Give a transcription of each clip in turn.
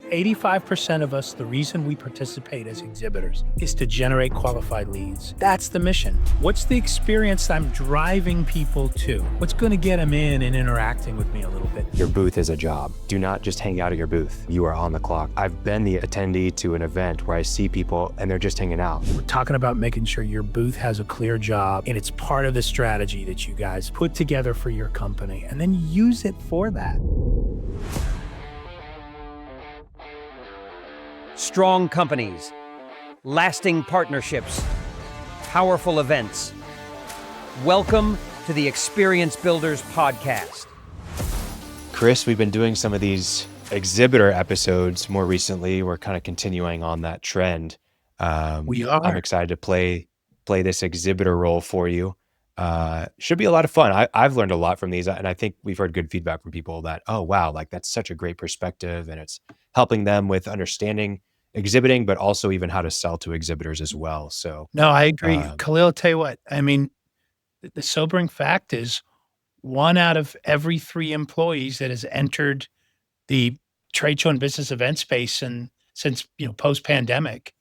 85% of us, the reason we participate as exhibitors is to generate qualified leads. That's the mission. What's the experience I'm driving people to? What's going to get them in and interacting with me a little bit? Your booth is a job. Do not just hang out at your booth. You are on the clock. I've been the attendee to an event where I see people and they're just hanging out. We're talking about making sure your booth has a clear job, and it's part of the strategy that you guys put together for your company, and then use it for that. Strong companies, lasting partnerships, powerful events. Welcome to the Experience Builders Podcast. Chris, we've been doing some of these exhibitor episodes more recently. We're kind of continuing on that trend. We are. I'm excited to play this exhibitor role for you. Should be a lot of fun. I've learned a lot from these, and I think we've heard good feedback from people that, oh, wow, like that's such a great perspective, and it's helping them with understanding exhibiting, but also even how to sell to exhibitors as well. So no, I agree. Khalil, I'll tell you what, I mean, the sobering fact is 1 out of every 3 employees that has entered the trade show and business event space and since, post-pandemic,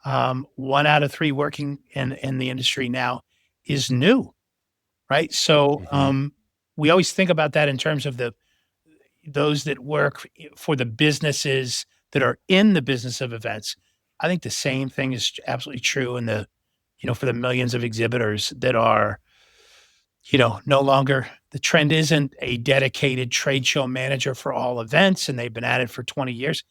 1 out of 3 working in the industry now is new, right? So we always think about that in terms of those that work for the businesses that are in the business of events. I think the same thing is absolutely true in for the millions of exhibitors that are, no longer, the trend isn't a dedicated trade show manager for all events, and they've been at it for 20 years.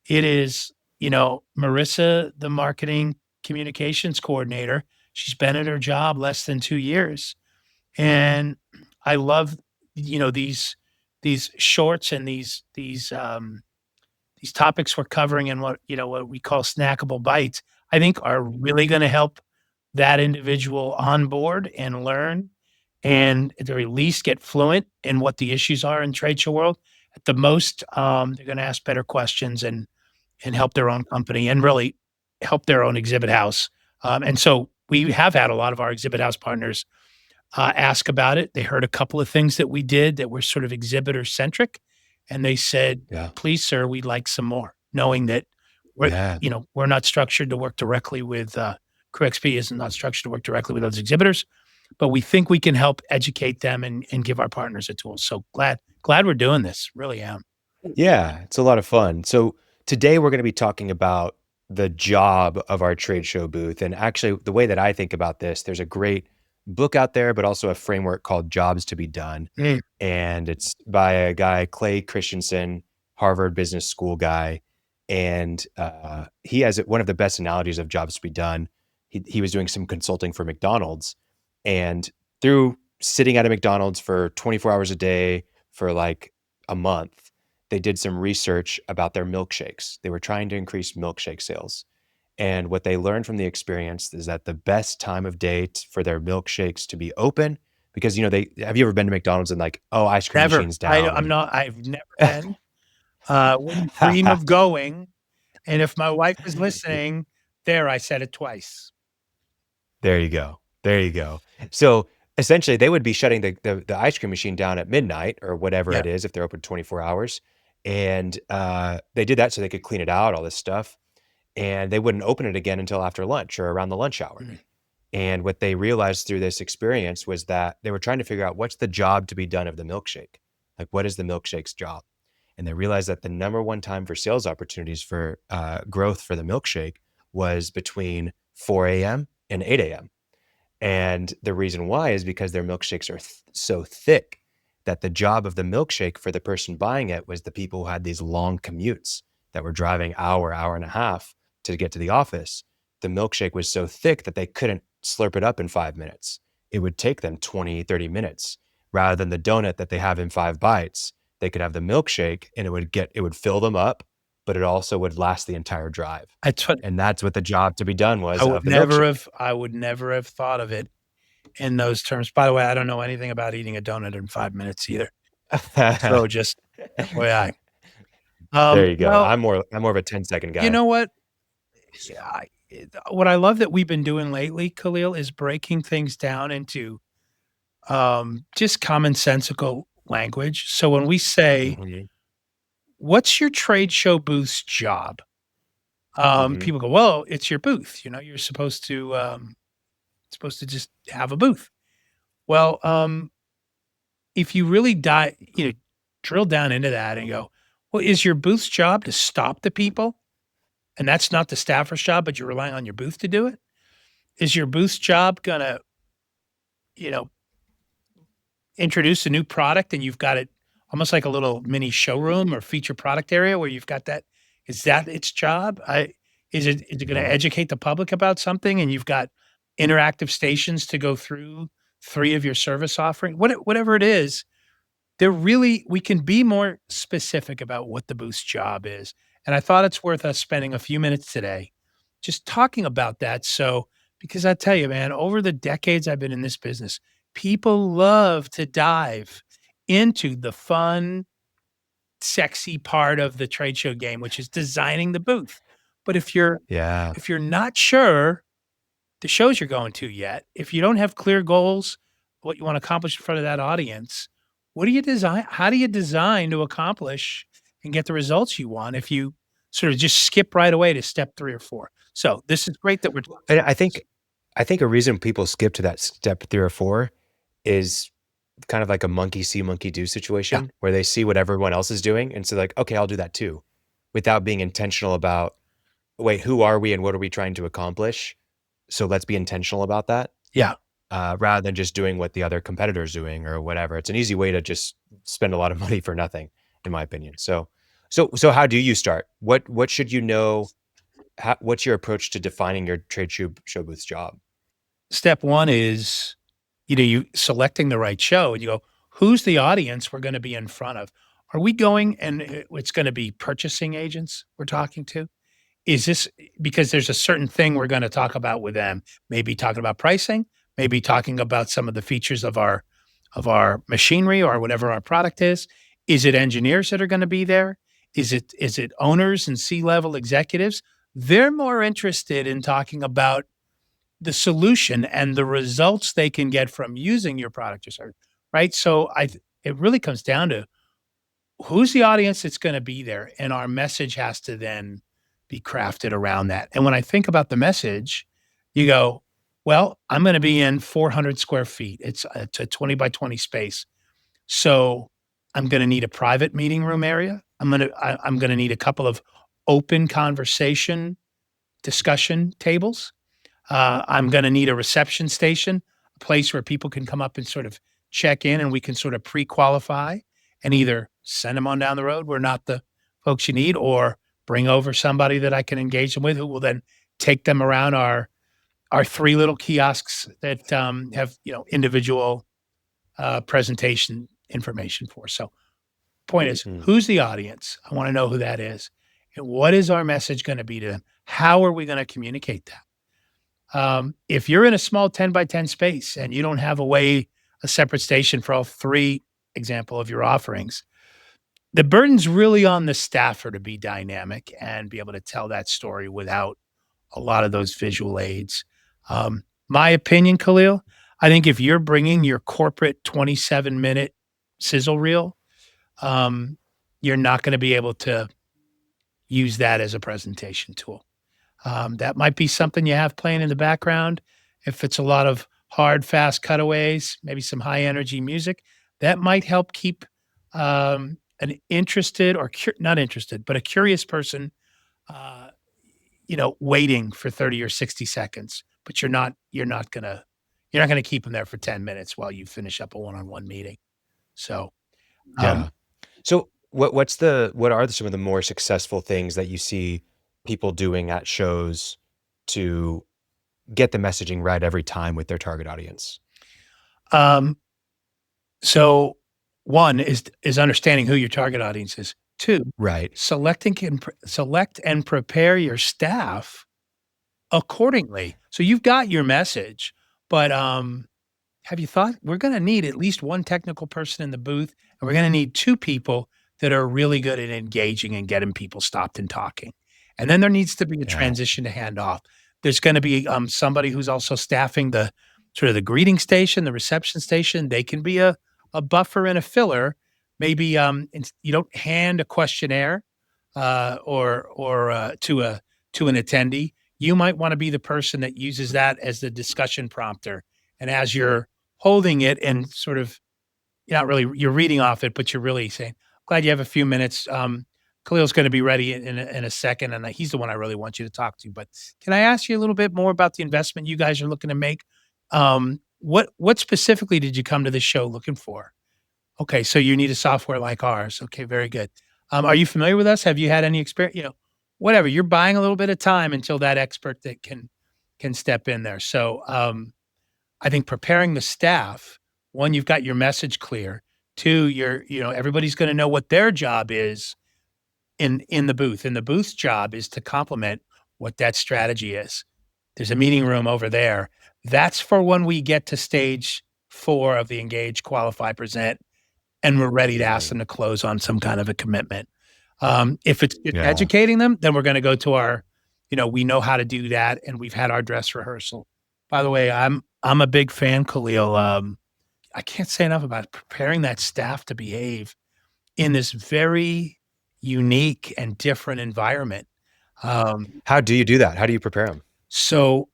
It is, Marissa, the marketing communications coordinator, she's been at her job less than 2 years. And I love, these shorts and these topics we're covering and what we call snackable bites, I think are really going to help that individual onboard and learn, and at the very least get fluent in what the issues are in trade show world. At the most, they're going to ask better questions and help their own company and really help their own exhibit house. And so we have had a lot of our exhibit house partners ask about it. They heard a couple of things that we did that were sort of exhibitor centric. And they said, please, sir, we'd like some more, knowing that we're not structured to work directly with, CrewXP is not structured to work directly with those exhibitors, but we think we can help educate them and give our partners a tool. So glad we're doing this, really am. Yeah, it's a lot of fun. So today we're going to be talking about the job of our trade show booth. And actually the way that I think about this, there's a great book out there, but also a framework called Jobs to be Done. And it's by a guy, Clay Christensen, Harvard Business School guy. And he has one of the best analogies of jobs to be done. He was doing some consulting for McDonald's, and through sitting at a McDonald's for 24 hours a day for like a month, they did some research about their milkshakes. They were trying to increase milkshake sales. And what they learned from the experience is that the best time of day for their milkshakes to be open, because have you ever been to McDonald's and like, oh, ice cream machine's down? I've never been. Wouldn't dream of going. And if my wife is listening, I said it twice. There you go. So essentially they would be shutting the ice cream machine down at midnight or whatever it is, if they're open 24 hours. And they did that so they could clean it out, all this stuff. And they wouldn't open it again until after lunch or around the lunch hour. And what they realized through this experience was that they were trying to figure out what's the job to be done of the milkshake. Like, what is the milkshake's job? And they realized that the number one time for sales opportunities for growth for the milkshake was between 4 a.m. and 8 a.m. And the reason why is because their milkshakes are so thick that the job of the milkshake for the person buying it was the people who had these long commutes that were driving hour and a half to get to the office. The milkshake was so thick that they couldn't slurp it up in 5 minutes. It would take them 20, 30 minutes. Rather than the donut that they have in 5 bites, they could have the milkshake and it would fill them up, but it also would last the entire drive. And that's what the job to be done was. I would never have thought of it in those terms. By the way, I don't know anything about eating a donut in 5 minutes either. So just FYI. There you go. Well, I'm more of a 10-second guy. You know what? What I love that we've been doing lately, Khalil, is breaking things down into just commonsensical language. So when we say what's your trade show booth's job? Mhm. People go, well, it's your booth. You're supposed to just have a booth. Well, if you really drill down into that and go, well, is your booth's job to stop the people? And that's not the staffer's job, but you're relying on your booth to do it? Is your booth's job gonna, you know, introduce a new product and you've got it almost like a little mini showroom or feature product area where you've got that? Is that its job? Is it gonna Mhm. educate the public about something and you've got interactive stations to go through 3 of your service offering? Whatever it is, we can be more specific about what the boost's job is, and I thought it's worth us spending a few minutes today just talking about that. So because I tell you, man, over the decades I've been in this business, people love to dive into the fun, sexy part of the trade show game, which is designing the booth. But Yeah. if you're not sure the shows you're going to yet, if you don't have clear goals, what you want to accomplish in front of that audience, what do you design? How do you design to accomplish and get the results you want if you sort of just skip right away to step 3 or 4? So this is great that we're talking And about this. I think a reason people skip to that step 3 or 4 is kind of like a monkey see, monkey do Yeah, situation where they see what everyone else is doing, and so like, "Okay, I'll do that too," without being intentional about, "Wait, who are we and what are we trying to accomplish? So let's be intentional about that," yeah. rather than just doing what the other competitor's doing or whatever. It's an easy way to just spend a lot of money for nothing, in my opinion. So how do you start? What should you know? What's your approach to defining your trade show booth's job? Step 1 is, you selecting the right show and you go, "Who's the audience we're gonna be in front of? Are we going" and it's gonna be purchasing agents we're talking to? Is this because there's a certain thing we're gonna talk about with them, maybe talking about pricing, maybe talking about some of the features of our machinery or whatever our product is. Is it engineers that are gonna be there? Is it owners and C-level executives? They're more interested in talking about the solution and the results they can get from using your product or service, right? So it really comes down to who's the audience that's gonna be there, and our message has to then be crafted around that. And when I think about the message, you go, "Well, I'm gonna be in 400 square feet. It's a 20 by 20 space. So I'm gonna need a private meeting room area. I'm gonna need a couple of open conversation discussion tables. I'm gonna need a reception station, a place where people can come up and sort of check in and we can sort of pre-qualify and either send them on down the road, we're not the folks you need, or bring over somebody that I can engage them with who will then take them around our 3 little kiosks that, have, individual, presentation information for. So, point is, Mm, who's the audience? I wanna know who that is. And what is our message gonna be to them? How are we gonna communicate that? If you're in a small 10 by 10 space and you don't have a separate station for all 3 example of your offerings, the burden's really on the staffer to be dynamic and be able to tell that story without a lot of those visual aids. My opinion, Khalil, I think if you're bringing your corporate 27-minute sizzle reel, um, you're not gonna be able to use that as a presentation tool. That might be something you have playing in the background. If it's a lot of hard, fast cutaways, maybe some high energy music, that might help keep an interested or not interested, but a curious person, uh, waiting for 30 or 60 seconds. But you're not gonna keep them there for 10 minutes while you finish up a one-on-one meeting. So, um, yeah. So what are some of the more successful things that you see people doing at shows to get the messaging right every time with their target audience? um, So, 1 is understanding who your target audience is. 2, Right. select and prepare your staff accordingly. So you've got your message, but, have you thought we're gonna need at least 1 technical person in the booth, and we're gonna need 2 people that are really good at engaging and getting people stopped and talking. And then there needs to be a Yeah. transition to hand off. There's gonna be, somebody who's also staffing the sort of the greeting station, the reception station. They can be a buffer and a filler, maybe you don't hand a questionnaire or to an attendee. You might want to be the person that uses that as the discussion prompter. And as you're holding it and sort of, you're not really, you're reading off it, but you're really saying, glad you have a few minutes. Khalil's going to be ready in a second, and he's the one I really want you to talk to. But can I ask you a little bit more about the investment you guys are looking to make? What specifically did you come to this show looking for? Okay, so you need a software like ours. Okay, very good. Are you familiar with us? Have you had any experience? Whatever. You're buying a little bit of time until that expert that can step in there. So I think preparing the staff, one, you've got your message clear. Two, everybody's going to know what their job is in the booth. And the booth's job is to complement what that strategy is. There's a meeting room over there. That's for when we get to stage 4 of the engage, qualify, present, and we're ready to ask them to close on some kind of a commitment. If it's educating them, then we're going to go to our, we know how to do that, and we've had our dress rehearsal. By the way, I'm a big fan, Khalil. I can't say enough about preparing that staff to behave in this very unique and different environment. How do you do that? How do you prepare them? So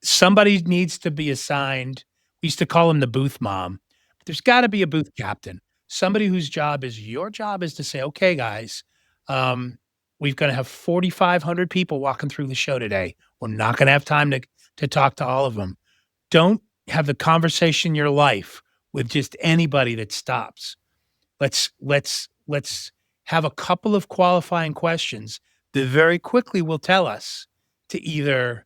somebody needs to be assigned. We used to call him the booth mom. But there's got to be a booth captain, somebody whose your job is to say, okay, guys, we're going to have 4,500 people walking through the show today. We're not going to have time to talk to all of them. Don't have the conversation in your life with just anybody that stops. Let's have a couple of qualifying questions that very quickly will tell us to either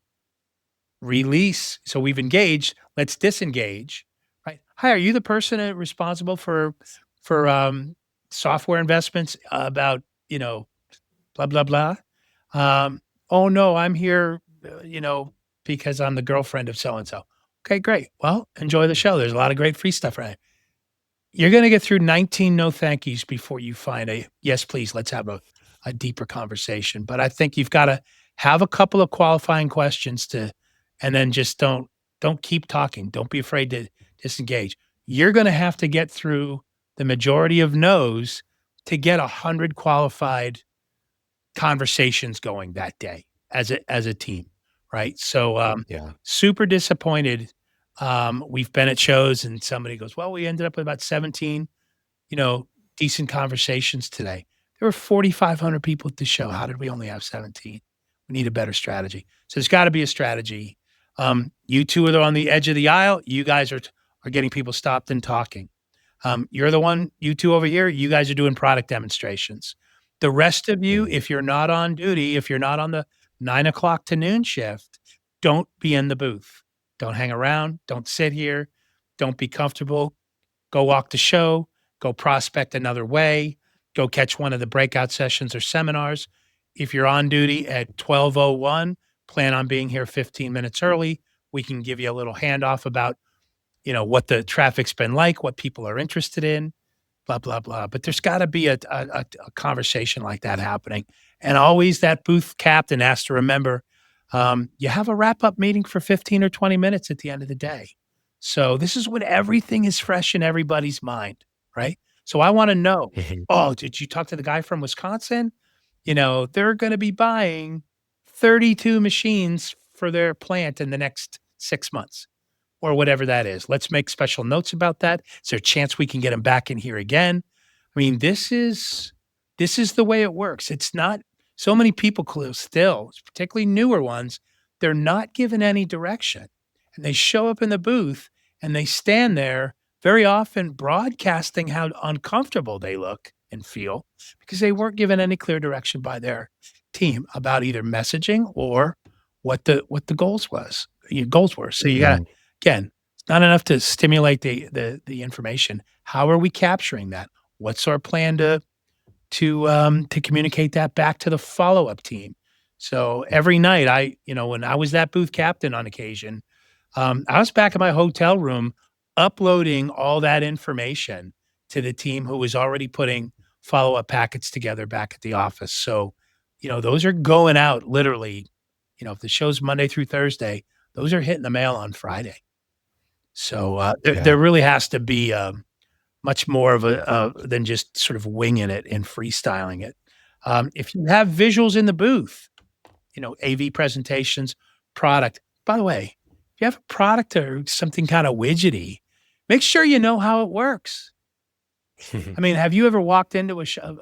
release. So we've engaged, let's disengage, right? Hi, are you the person responsible for software investments about, blah, blah, blah? Oh no, I'm here, because I'm the girlfriend of so-and-so. Okay, great. Well, enjoy the show. There's a lot of great free stuff, right? You're going to get through 19 no thank yous before you find a yes, please, let's have a deeper conversation. But I think you've got to have a couple of qualifying questions and then just don't keep talking. Don't be afraid to disengage. You're going to have to get through the majority of no's to get 100 qualified conversations going that day as a team, right? So super disappointed. We've been at shows and somebody goes, well, we ended up with about 17, decent conversations today. There were 4,500 people at the show. How did we only have 17? We need a better strategy. So there's got to be a strategy. You two are on the edge of the aisle. You guys are getting people stopped and talking. You two over here, you guys are doing product demonstrations. The rest of you, if you're not on duty, if you're not on the 9 o'clock to noon shift, don't be in the booth. Don't hang around. Don't sit here. Don't be comfortable. Go walk the show. Go prospect another way. Go catch one of the breakout sessions or seminars. If you're on duty at 12:01, plan on being here 15 minutes early. We can give you a little handoff about, what the traffic's been like, what people are interested in, blah, blah, blah. But there's got to be a conversation like that happening. And always that booth captain has to remember, you have a wrap-up meeting for 15 or 20 minutes at the end of the day. So this is when everything is fresh in everybody's mind, right? So I want to know, oh, did you talk to the guy from Wisconsin? They're going to be buying 32 machines for their plant in the next 6 months or whatever that is. Let's make special notes about that. Is there a chance we can get them back in here again? I mean, this is the way it works. It's not so many people still, particularly newer ones, they're not given any direction. And they show up in the booth and they stand there very often broadcasting how uncomfortable they look and feel because they weren't given any clear direction by their team about either messaging or what the goals were. So you gotta, again, it's not enough to stimulate the information. How are we capturing that? What's our plan to communicate that back to the follow-up team? So every night when I was that booth captain on occasion, I was back in my hotel room uploading all that information to the team who was already putting follow-up packets together back at the office. So, those are going out literally, if the show's Monday through Thursday, those are hitting the mail on Friday. So there really has to be much more of a than just sort of winging it and freestyling it. If you have visuals in the booth, AV presentations, product. By the way, if you have a product or something kind of widgety, make sure you know how it works. I mean, have you ever walked into a show?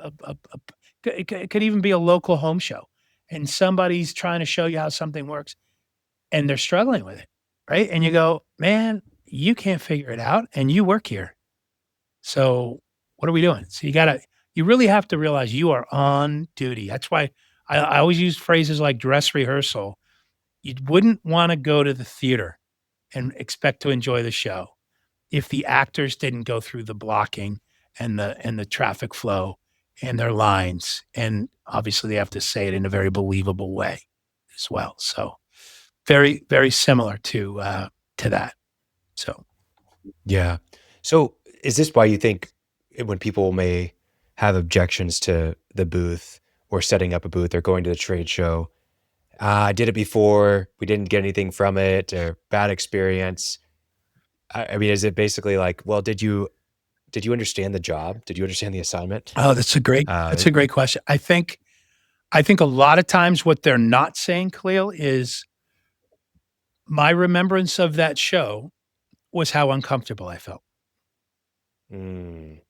It could even be a local home show, and somebody's trying to show you how something works, and they're struggling with it, right? And you go, man, you can't figure it out, and you work here. So what are we doing? So you really have to realize you are on duty. That's why I always use phrases like dress rehearsal. You wouldn't want to go to the theater and expect to enjoy the show if the actors didn't go through the blocking and the traffic flow and their lines. And obviously they have to say it in a very believable way as well. So very, very similar to that. So Yeah. So is this why you think when people may have objections to the booth or setting up a booth or going to the trade show, I did it before, we didn't get anything from it, or bad experience? I mean, is it basically like, well, did you understand the job? Did you understand the assignment? oh, that's a great question. I think a lot of times what they're not saying, Khalil, is my remembrance of that show was how uncomfortable I felt. Mm.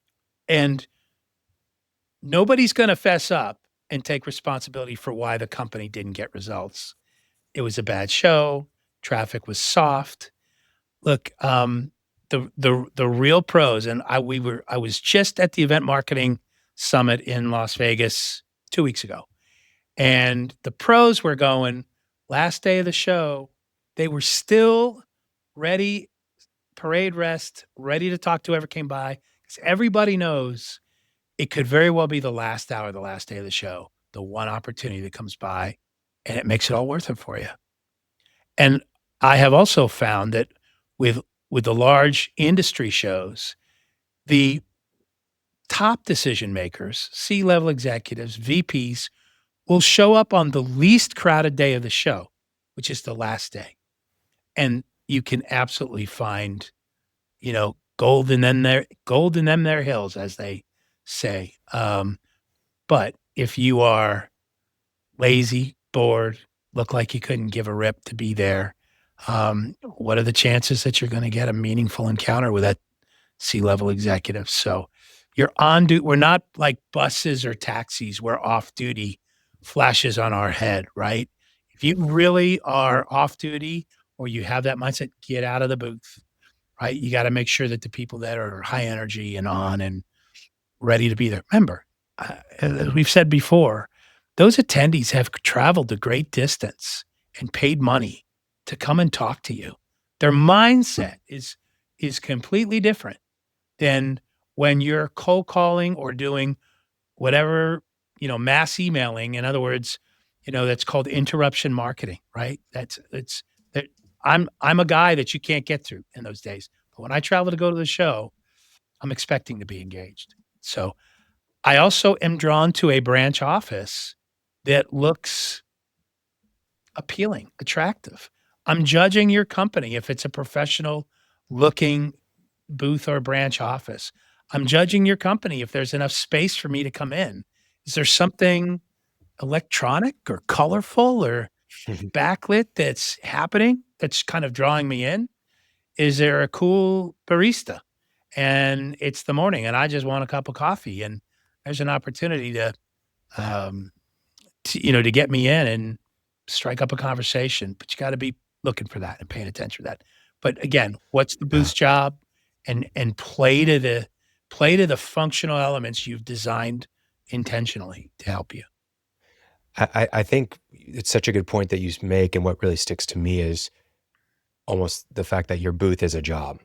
And nobody's going to fess up and take responsibility for why the company didn't get results. It was a bad show. Traffic was soft. Look, the real pros, and I was just at the event marketing summit in Las Vegas 2 weeks ago, and the pros were going. Last day of the show, they were still ready, parade rest, ready to talk to whoever came by, because everybody knows it could very well be the last hour, the last day of the show, the one opportunity that comes by, and it makes it all worth it for you. And I have also found that with the large industry shows, the top decision makers, C-level executives, VPs, will show up on the least crowded day of the show, which is the last day. And you can absolutely find, gold in them their hills, as they say. But if you are lazy, bored, look like you couldn't give a rip to be there, what are the chances that you're going to get a meaningful encounter with that C-level executive? So you're on duty. We're not like buses or taxis where off duty flashes on our head, right? If you really are off duty or you have that mindset, get out of the booth, right? You got to make sure that the people that are high energy and on and ready to be there. Remember, as we've said before, those attendees have traveled a great distance and paid money to come and talk to you. Their mindset is completely different than when you're cold calling or doing whatever, mass emailing. In other words, that's called interruption marketing, right? I'm a guy that you can't get through in those days. But when I travel to go to the show, I'm expecting to be engaged. So I also am drawn to a branch office that looks appealing, attractive. I'm judging your company if it's a professional looking booth or branch office. I'm judging your company if there's enough space for me to come in. Is there something electronic or colorful or backlit that's happening that's kind of drawing me in? Is there a cool barista and it's the morning and I just want a cup of coffee and there's an opportunity to get me in and strike up a conversation, but you got to be looking for that and paying attention to that. But again, what's the booth's job? And play to the functional elements you've designed intentionally to help you. I think it's such a good point that you make, and what really sticks to me is almost the fact that your booth is a job.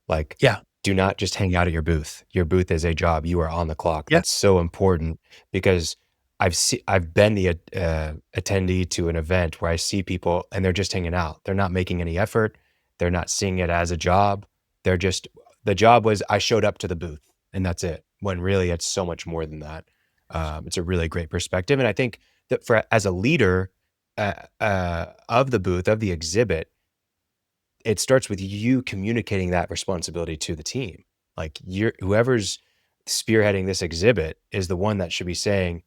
Like, Yeah. do not just hang out at your booth. Your booth is a job. You are on the clock. Yeah. That's so important, because I've been the attendee to an event where I see people and they're just hanging out. They're not making any effort. They're not seeing it as a job. They're just, the job was I showed up to the booth and that's it. When really it's so much more than that. It's a really great perspective. And I think that as a leader of the booth, of the exhibit, it starts with you communicating that responsibility to the team. Like whoever's spearheading this exhibit is the one that should be saying,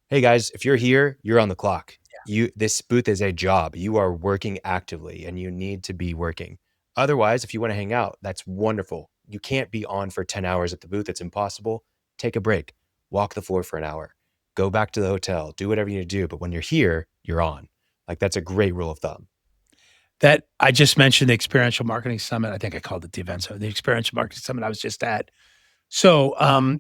hey guys, if you're here, you're on the clock. This booth is a job. You are working actively and you need to be working. Otherwise, if you want to hang out, that's wonderful. You can't be on for 10 hours at the booth. It's impossible. Take a break, walk the floor for an hour, go back to the hotel, do whatever you need to do. But when you're here, you're on. Like, that's a great rule of thumb. That I just mentioned the Experiential Marketing Summit. I think I called it the event. So the Experiential Marketing Summit I was just at. So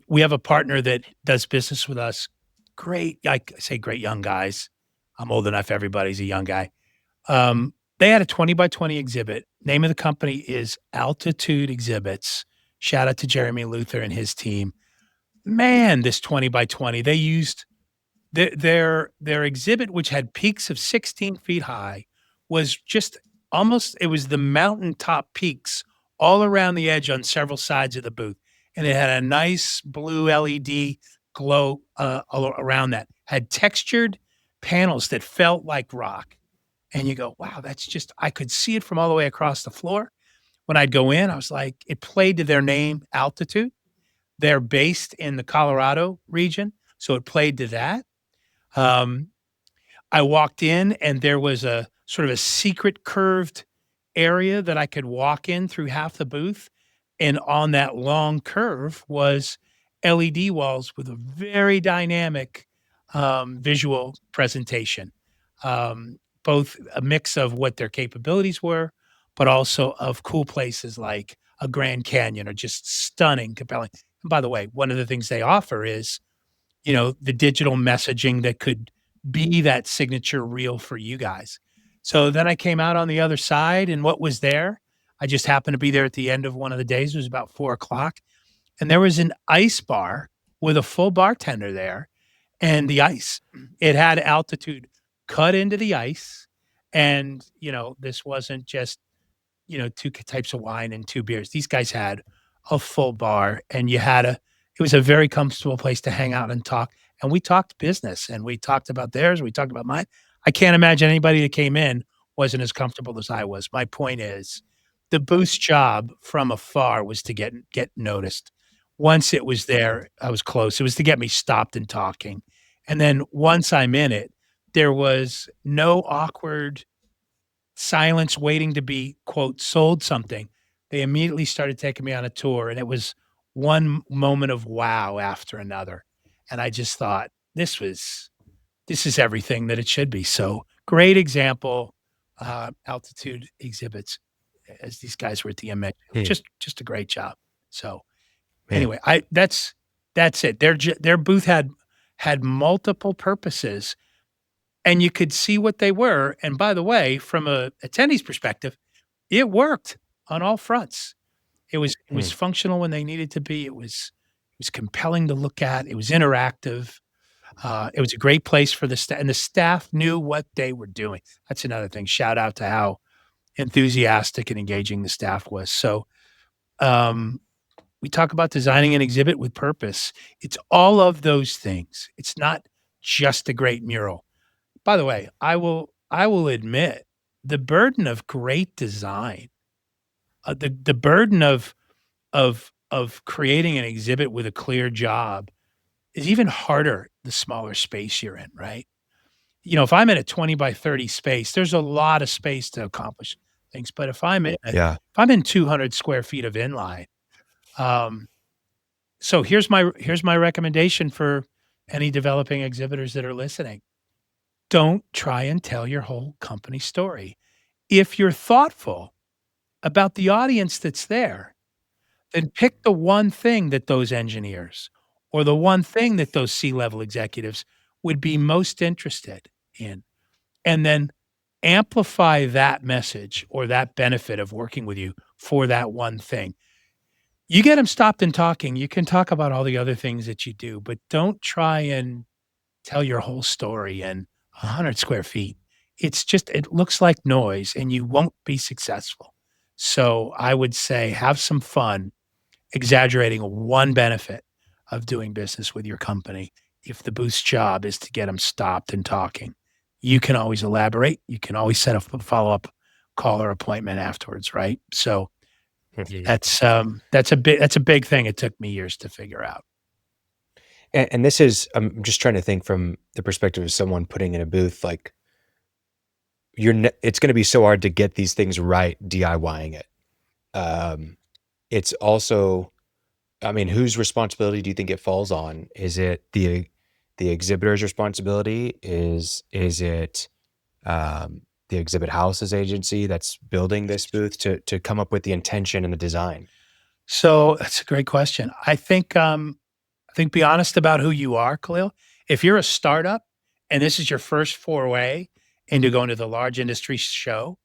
we have a partner that does business with us. Great, I say great young guys. I'm old enough. Everybody's a young guy. They had a 20 by 20 exhibit. Name of the company is Altitude Exhibits. Shout out to Jeremy Luther and his team. Man, this 20 by 20, they used their exhibit, which had peaks of 16 feet high, was just almost it was the mountaintop peaks all around the edge on several sides of the booth, and it had a nice blue LED glow, all around that. Had textured panels that felt like rock, and you go, "Wow, that's just" I could see it from all the way across the floor. When I'd go in, I was like it played to their name, Altitude. They're based in the Colorado region, so it played to that. Um, I walked in and there was a sort of a secret curved area that I could walk in through half the booth. And on that long curve was LED walls with a very dynamic visual presentation, both a mix of what their capabilities were, but also of cool places like a Grand Canyon or just stunning, compelling. And by the way, one of the things they offer is the digital messaging that could be that signature reel for you guys. So then I came out on the other side and what was there? I just happened to be there at the end of one of the days. It was about 4 o'clock. And there was an ice bar with a full bartender there. And the ice, it had altitude cut into the ice. And, this wasn't just, two types of wine and two beers. These guys had a full bar and it was a very comfortable place to hang out and talk. And we talked business and we talked about theirs. We talked about mine. I can't imagine anybody that came in wasn't as comfortable as I was. My point is the booth's job from afar was to get noticed. Once it was there, I was close. It was to get me stopped and talking. And then once I'm in it, there was no awkward silence waiting to be, quote, sold something. They immediately started taking me on a tour, and it was one moment of wow after another. And I just thought, this is everything that it should be. So great example, Altitude Exhibits, as these guys were at the MA. Just a great job. So anyway, that's it. Their booth had multiple purposes, and you could see what they were. And by the way, from a attendee's perspective, it worked on all fronts. It was functional when they needed to be. It was compelling to look at. It was interactive. It was a great place for the staff, and the staff knew what they were doing. That's another thing. Shout out to how enthusiastic and engaging the staff was. So, we talk about designing an exhibit with purpose. It's all of those things. It's not just a great mural. By the way, I will admit the burden of great design, the burden of creating an exhibit with a clear job is even harder the smaller space you're in, right? If I'm in a 20 by 30 space, there's a lot of space to accomplish things. But if I'm in 200 square feet of inline, so here's my recommendation for any developing exhibitors that are listening. Don't try and tell your whole company story. If you're thoughtful about the audience that's there, then pick the one thing that those engineers or the one thing that those C-level executives would be most interested in, and then amplify that message or that benefit of working with you for that one thing. You get them stopped and talking. You can talk about all the other things that you do, but don't try and tell your whole story in 100 square feet. It looks like noise and you won't be successful. So I would say have some fun exaggerating one benefit of doing business with your company. If the booth's job is to get them stopped and talking, you can always elaborate. You can always set up a follow-up call or appointment afterwards, right? So That's a big thing. It took me years to figure out. And this is, I'm just trying to think from the perspective of someone putting in a booth, like it's going to be so hard to get these things right DIYing it. It's also, I mean, whose responsibility do you think it falls on? Is it the exhibitor's responsibility? Is it the exhibit house's agency that's building this booth to come up with the intention and the design? So that's a great question. I think be honest about who you are, Khalil. If you're a startup and this is your first foray into going to the large industry show,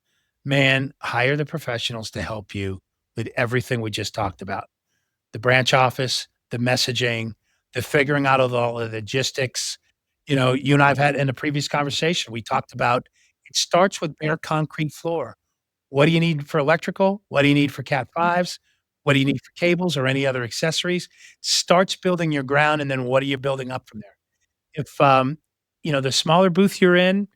man, hire the professionals to help you with everything we just talked about. The branch office, the messaging, the figuring out of all the logistics. You know, you and I have had in a previous conversation, we talked about it starts with bare concrete floor. What do you need for electrical? What do you need for Cat 5s? What do you need for cables or any other accessories? Starts building your ground, and then what are you building up from there? If, the smaller booth you're in,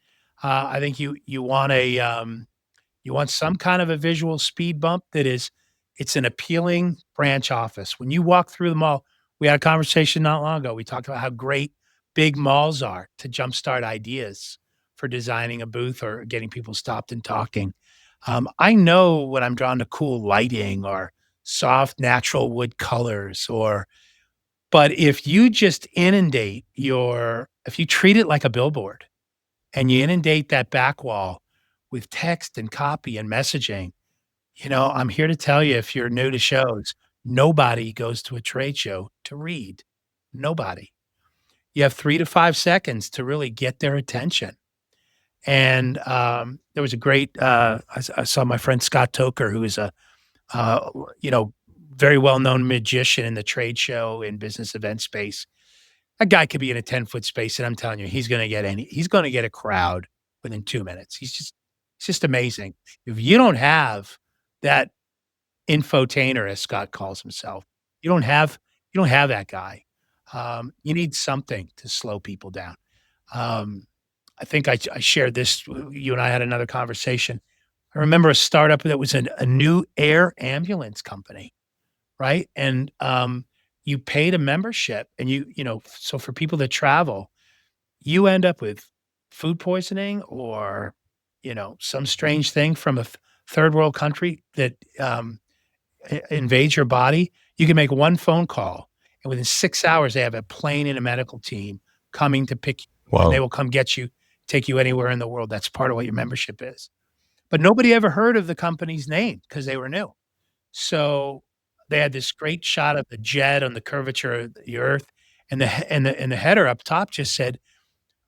I think you want you want some kind of a visual speed bump it's an appealing branch office. When you walk through the mall, we had a conversation not long ago. We talked about how great big malls are to jumpstart ideas for designing a booth or getting people stopped and talking. I know when I'm drawn to cool lighting or soft natural wood colors but if you just if you treat it like a billboard and you inundate that back wall with text and copy and messaging, I'm here to tell you if you're new to shows, nobody goes to a trade show to read. Nobody. You have 3 to 5 seconds to really get their attention. And, there was a great, I saw my friend Scott Toker, who is a, uh, you know, very well-known magician in the trade show and business event space. A guy could be in a 10-foot space, and I'm telling you, he's gonna get a crowd within 2 minutes. He's just amazing. If you don't have that infotainer, as Scott calls himself, you don't have you don't have that guy. You need something to slow people down. Um, I think I shared this, you and I had another conversation. I remember a startup that was a new air ambulance company, right? And, you paid a membership and so for people that travel, you end up with food poisoning or, some strange thing from a third world country that, invades your body, you can make one phone call, and within 6 hours, they have a plane and a medical team coming to pick you, and they Whoa. will come get you, take you anywhere in the world. That's part of what your membership is. But nobody ever heard of the company's name because they were new. So, they had this great shot of the jet on the curvature of the Earth, and the header up top just said,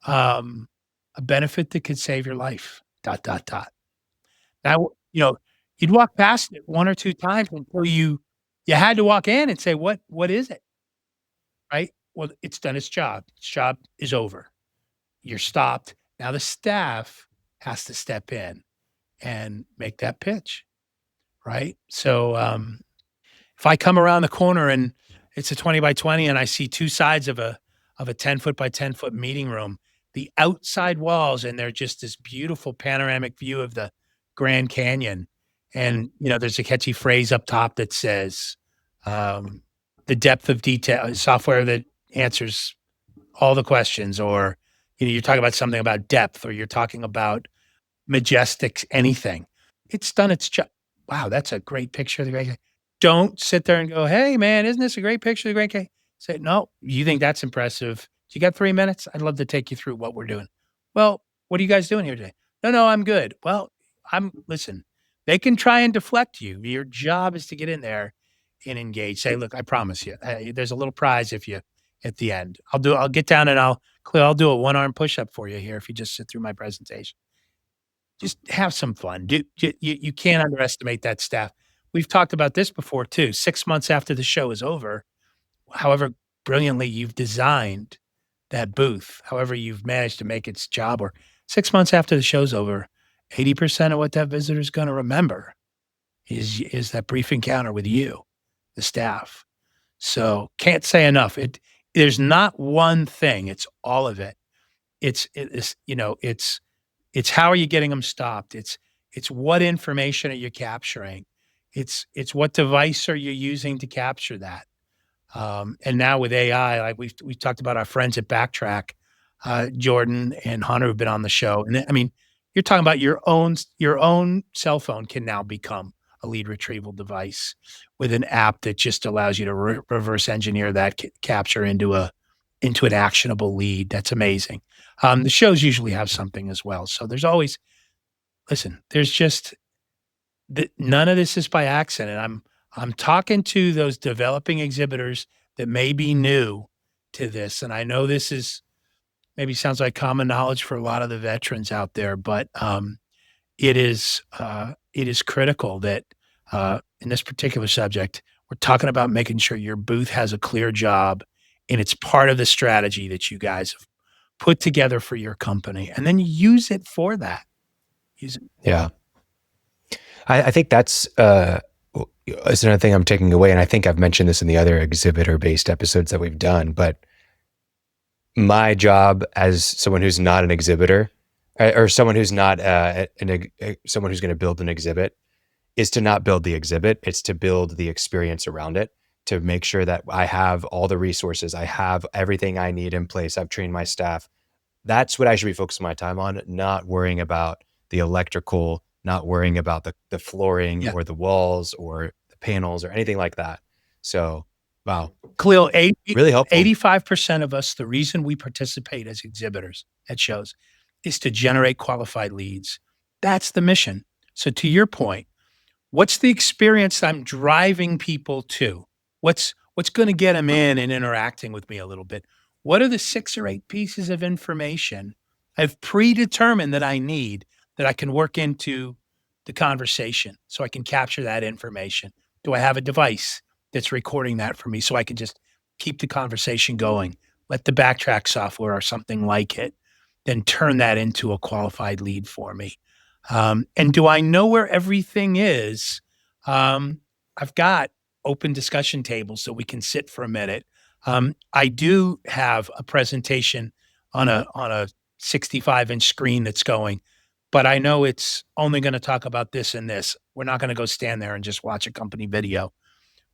um, "A benefit that could save your life, dot, dot, dot." Now, you'd walk past it 1 or 2 times until you had to walk in and say, "What is it?" Right? Well, it's done its job. Its job is over. You're stopped. Now the staff has to step in and make that pitch, right? So, if I come around the corner and it's a 20 by 20 and I see 2 sides of a 10-foot by 10-foot meeting room, the outside walls, and they're just this beautiful panoramic view of the Grand Canyon. And, there's a catchy phrase up top that says, the depth of detail software that answers all the questions, or, you're talking about something about depth, or you're talking about majestic anything. It's done its job. Wow, that's a great picture of the Grand Canyon. Don't sit there and go, "Hey, man, isn't this a great picture of the Grand Canyon?" Say, "No, you think that's impressive. You got 3 minutes? I'd love to take you through what we're doing." "Well, what are you guys doing here today?" "No, no, I'm good." "Well, listen, they can try and deflect you. Your job is to get in there and engage. Say, 'Look, I promise you, there's a little prize if you at the end. I'll get down and I'll do a one-arm push-up for you here if you just sit through my presentation.'" Just have some fun. You can't underestimate that staff. We've talked about this before too. 6 months after the show is over, however brilliantly you've designed that booth, however you've managed to make its job, or 6 months after the show's over, 80% of what that visitor's gonna remember is that brief encounter with you, the staff. So, can't say enough. There's not one thing, it's all of it. It's how are you getting them stopped? It's what information are you capturing? It's what device are you using to capture that? And now with AI, like we've talked about our friends at Backtrack, Jordan and Hunter have been on the show, and I mean, you're talking about your own cell phone can now become a lead retrieval device with an app that just allows you to reverse engineer that capture into an actionable lead. That's amazing. The shows usually have something as well, so there's always listen. There's just none of this is by accident. I'm talking to those developing exhibitors that may be new to this, and I know this is maybe sounds like common knowledge for a lot of the veterans out there, but it is critical that in this particular subject, we're talking about making sure your booth has a clear job, and it's part of the strategy that you guys have put together for your company, and then use it for that. Use it. Yeah. I think that's is another thing I'm taking away, and I think I've mentioned this in the other exhibitor-based episodes that we've done, but my job as someone who's not an exhibitor or someone who's not someone who's going to build an exhibit is to not build the exhibit. It's to build the experience around it, to make sure that I have all the resources, I have everything I need in place. I've trained my staff. That's what I should be focusing my time on, not worrying about the electrical, not worrying about the flooring or the walls or the panels or anything like that. So, wow. Khalil, Really helpful. 85% of us, the reason we participate as exhibitors at shows is to generate qualified leads. That's the mission. So to your point, what's the experience I'm driving people to? What's going to get them in and interacting with me a little bit? What are the 6 or 8 pieces of information I've predetermined that I need that I can work into the conversation so I can capture that information? Do I have a device that's recording that for me so I can just keep the conversation going? Let the Backtrack software or something like it then turn that into a qualified lead for me. And do I know where everything is? I've got open discussion tables so we can sit for a minute. I do have a presentation on a 65-inch screen that's going, but I know it's only going to talk about this and this. We're not going to go stand there and just watch a company video,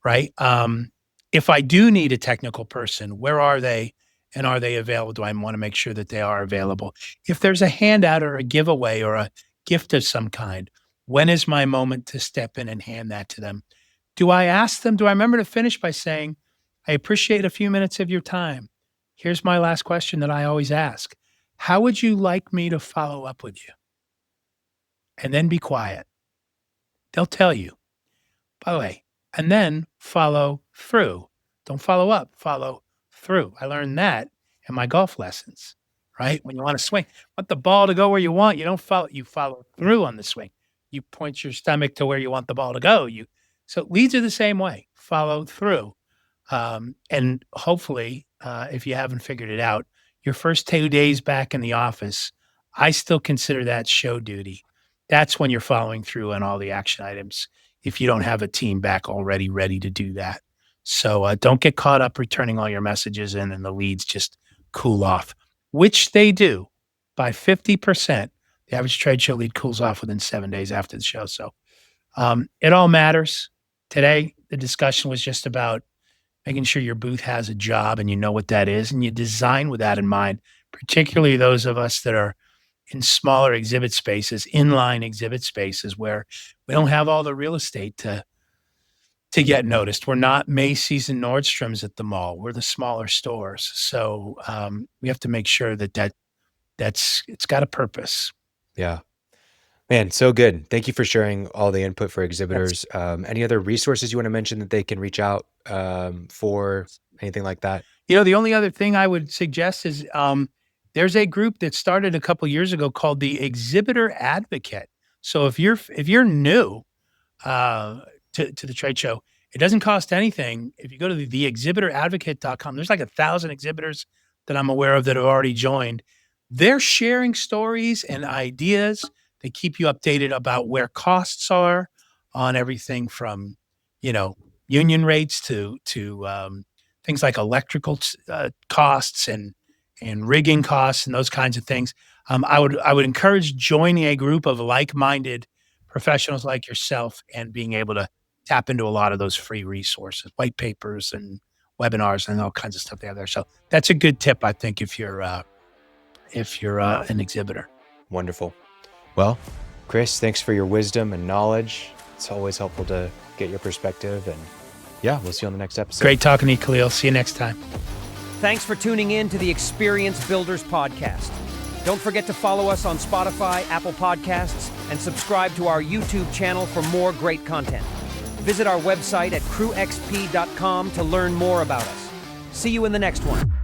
right? If I do need a technical person, where are they and are they available? Do I want to make sure that they are available? If there's a handout or a giveaway or a gift of some kind, when is my moment to step in and hand that to them? Do I ask them? Do I remember to finish by saying, I appreciate a few minutes of your time. Here's my last question that I always ask. How would you like me to follow up with you? And then be quiet. They'll tell you. By the way, and then follow through. Don't follow up, follow through. I learned that in my golf lessons, right? When you want to swing, want the ball to go where you want, you follow through on the swing. You point your stomach to where you want the ball to go. So leads are the same way, follow through. And hopefully, if you haven't figured it out, your first 2 days back in the office, I still consider that show duty. That's when you're following through on all the action items if you don't have a team back already ready to do that. So don't get caught up returning all your messages in and the leads just cool off, which they do by 50%. The average trade show lead cools off within 7 days after the show. So it all matters. Today, the discussion was just about making sure your booth has a job and you know what that is and you design with that in mind, particularly those of us that are in smaller exhibit spaces, inline exhibit spaces where we don't have all the real estate to get noticed. We're not Macy's and Nordstrom's at the mall. We're the smaller stores. So we have to make sure that's it's got a purpose. Yeah. Man, so good. Thank you for sharing all the input for exhibitors. Any other resources you want to mention that they can reach out for, anything like that? The only other thing I would suggest is there's a group that started a couple years ago called the Exhibitor Advocate. So if you're new to the trade show, it doesn't cost anything. If you go to theexhibitoradvocate.com, there's like 1,000 exhibitors that I'm aware of that have already joined. They're sharing stories and ideas. They keep you updated about where costs are on everything from, union rates to things like electrical costs and rigging costs and those kinds of things. I would encourage joining a group of like-minded professionals like yourself and being able to tap into a lot of those free resources, white papers and webinars and all kinds of stuff they have there. So that's a good tip, I think, if you're an exhibitor. Wonderful. Well, Chris, thanks for your wisdom and knowledge. It's always helpful to get your perspective. And yeah, we'll see you on the next episode. Great talking to you, Khalil. See you next time. Thanks for tuning in to the Experience Builders podcast. Don't forget to follow us on Spotify, Apple Podcasts, and subscribe to our YouTube channel for more great content. Visit our website at crewxp.com to learn more about us. See you in the next one.